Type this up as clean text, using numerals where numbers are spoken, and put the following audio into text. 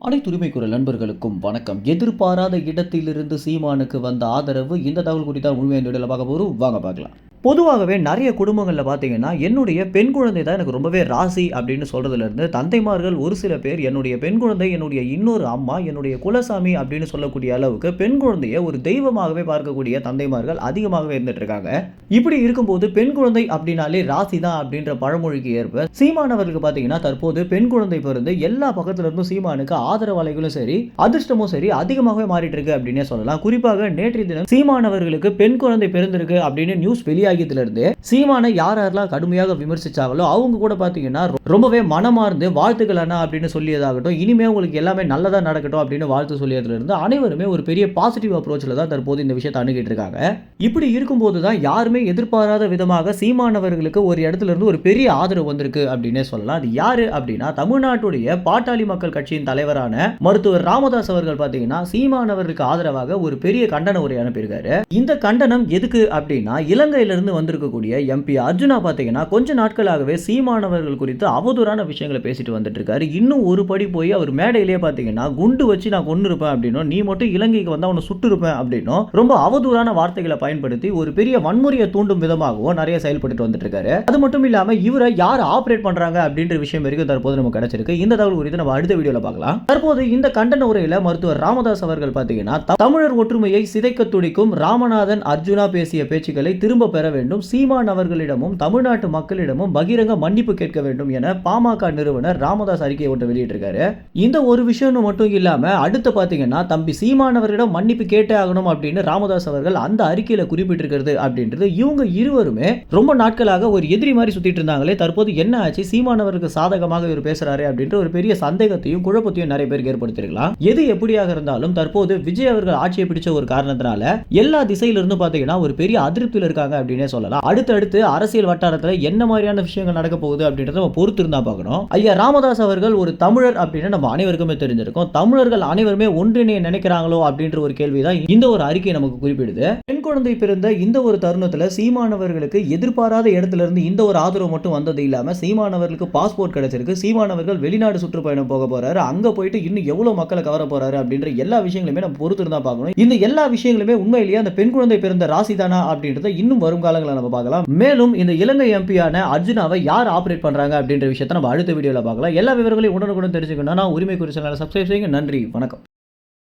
அனைத்து உரிமை குரல் நண்பர்களுக்கும் வணக்கம். எதிர்பாராத இடத்திலிருந்து சீமானுக்கு வந்த ஆதரவு இந்த தகவல் குறித்த முழுமையான வீடியோல பார்க்க போறோம். வாங்க பார்க்கலாம். பொதுவாகவே நிறைய குடும்பங்களில் பார்த்தீங்கன்னா என்னுடைய பெண் குழந்தை தான் எனக்கு ரொம்பவே ராசி அப்படின்னு சொல்றதுலேருந்து தந்தைமார்கள் ஒரு சில பேர் என்னுடைய பெண் குழந்தை என்னுடைய இன்னொரு அம்மா என்னுடைய குலசாமி அப்படின்னு சொல்லக்கூடிய அளவுக்கு பெண் குழந்தைய ஒரு தெய்வமாகவே பார்க்கக்கூடிய தந்தைமார்கள் அதிகமாகவே இருந்துட்டு இருக்காங்க. இப்படி இருக்கும்போது பெண் குழந்தை அப்படின்னாலே ராசி தான் அப்படின்ற பழமொழிக்கு ஏற்ப சீமானவர்களுக்கு பார்த்தீங்கன்னா தற்போது பெண் குழந்தை பிறந்து எல்லா பக்கத்துல இருந்தும் சீமானுக்கு ஆதரவாளைகளும் சரி அதிர்ஷ்டமும் சரி அதிகமாகவே மாறிட்டு இருக்கு அப்படின்னே சொல்லலாம். குறிப்பாக நேற்றைய தினம் சீமானவர்களுக்கு பெண் குழந்தை பிறந்திருக்கு அப்படின்னு நியூஸ் வெளியாகியதிலிருந்து சீமானை யாரெல்லாம் கடுமையாக விமர்சிச்சாங்களோ அவங்க கூட பாத்தீங்கன்னா ரொம்பவே மனமார்ந்து வாழ்த்துக்கள் அண்ணா அப்படின்னு சொல்லியதாகட்டும், இனிமே உங்களுக்கு எல்லாமே நல்லதா நடக்கட்டும் அப்படின்னு வாழ்த்து சொல்லியதுல இருந்து அனைவருமே ஒரு பெரிய பாசிட்டிவ் அப்ரோச்ல தான் தற்போது இந்த விஷயத்தை அணுகிட்டு இருக்காங்க. இப்படி இருக்கும்போது தான் யாருமே எதிர்பாராத விதமாக சீமானவர்களுக்கு ஒரு இடத்துல இருந்து ஒரு பெரிய ஆதரவு வந்திருக்கு அப்படின்னே சொல்லலாம். அது யாரு அப்படின்னா தமிழ்நாட்டுடைய பாட்டாளி மக்கள் கட்சியின் தலைவரான மருத்துவர் ராமதாஸ் அவர்கள் பாத்தீங்கன்னா சீமானவர்களுக்கு ஆதரவாக ஒரு பெரிய கண்டன உரை அனுப்பியிருக்காரு. இந்த கண்டனம் எதுக்கு அப்படின்னா இலங்கையிலிருந்து வந்திருக்கக்கூடிய எம்பி அர்ஜுனா பாத்தீங்கன்னா கொஞ்ச நாட்களாகவே சீமானவர்கள் குறித்து அவதூறான விஷயங்களை பேசிட்டு வந்துட்டு இருக்காரு. இன்னும் ஒரு படி போய் அவர் மேடையிலேயே பாத்தீங்கன்னா குண்டு வச்சு நான் கொன்னு இருப்பேன் அப்படின்னும் நீ மட்டும் இலங்கைக்கு வந்தா அவனை சுட்டு இருப்பேன் அப்படின்னும் ரொம்ப அவதூறான வார்த்தைகளை பயன்படுத்தி ஒரு பெரிய வன்முறையை தூண்டும் விதமாகவும் நிறைய செயல்பட்டு வந்துட்டு இருக்காரு. அது மட்டும் இல்லாம இவரை யார் ஆபரேட் பண்றாங்க அப்படின்ற விஷயம் வரைக்கும் தற்போது நமக்கு கிடைச்சிருக்கு. இந்த தகவல் குறித்து நம்ம அடுத்த வீடியோல பார்க்கலாம். தற்போது இந்த கண்டன உரையில மருத்துவர் ராமதாஸ் அவர்கள் பாத்தீங்கன்னா தமிழர் ஒற்றுமையை சிதைக்க துடிக்கும் ராமநாதன் அர்ஜுனா பேசிய பேச்சுக்களை திரும்ப பெற வேண்டும், சீமான் அவர்களிடமும் தமிழ்நாட்டு மக்களிடமும் பகிரங்க மன்னிப்பு கேட்க வேண்டும் என பாமக நிறுவனர் ராமதாஸ் அறிக்கையை ஒன்று வெளியிட்டிருக்காரு. இந்த ஒரு விஷயம் மட்டும் இல்லாம அடுத்து பாத்தீங்கன்னா தம்பி சீமான் அவர்களிடம் மன்னிப்பு கேட்டே ஆகணும் அப்படின்னு ராமதாஸ் அவர்கள் அந்த அறிக்கையில குறிப்பிட்டிருக்கிறது அப்படின்றது இவங்க இருவருமே ரொம்ப நாட்களாக ஒரு எதிரி மாதிரி சுத்திட்டு இருந்தாங்களே, தற்போது என்ன ஆச்சு சீமான் அவருக்கு சாதகமாக இவர் பேசுறாரு அப்படின்ற ஒரு பெரிய சந்தேகத்தையும் குழப்பத்தையும் நிறைய பேருக்கு ஏற்படுத்திருக்கலாம். எது எப்படியாக இருந்தாலும் தற்போது விஜய் அவர்கள் ஆட்சியை பிடிச்ச ஒரு காரணத்தினால எல்லா திசையிலிருந்து பாத்தீங்கன்னா ஒரு பெரிய அதிருப்தியில் இருக்காங்க அப்படின்னே சொல்லலாம். அடுத்தடுத்து அரசியல் வட்டாரத்தில் என்ன மாதிரியான விஷயங்கள் நடக்க போகுது அப்படின்றத நம்ம பொறுத்து இருந்தா பார்க்கணும். ஐயா ராமதாஸ் அவர்கள் ஒரு தமிழர் அப்படின்னு நம்ம அனைவருக்குமே தெரிஞ்சிருக்கும். தமிழர்கள் அனைவருமே ஒன்றிணைய நினைக்கிறாங்களோ அப்படின்ற ஒரு கேள்விதான் இந்த ஒரு அறிக்கை நமக்கு குறிப்பிடுது. பெண் குழந்தை பிறந்த இந்த ஒரு தருணத்துல சீமானவர்களுக்கு எதிர்பாராத இடத்துல இருந்து இந்த ஒரு ஆதரவு மட்டும் வந்தது இல்லாம சீமானவர்களுக்கு பாஸ்போர்ட் கிடைச்சிருக்கு, சீமானவர்கள் வெளிநாடு சுற்றுப்பயணம் போக போறாரு, அங்க போயிட்டு இன்னும் எவ்வளவு மக்களை கவர போறாரு அப்படின்ற எல்லா விஷயங்களுமே நம்ம பொறுத்து இருந்தா பார்க்கணும். இந்த எல்லா விஷயங்களுமே உண்மையிலேயே அந்த பெண் குழந்தை பிறந்த ராசி தானா அப்படின்றத இன்னும் வரும் காலங்களில் நம்ம பார்க்கலாம். மேலும் இந்த இலங்கை எம்பியான அர்ஜுனாவை யார் ஆபரேட் பண்றாங்க அப்படின்ற விஷயத்தை நம்ம அடுத்த வீடியோல பார்க்கலாம். எல்லா விவரங்களையும் உடனுக்குடன் தெரிஞ்சுக்கணும்னா உரிமை குறித்த சேனலை சப்ஸ்கிரைப் செய்யுங்க. நன்றி, வணக்கம்.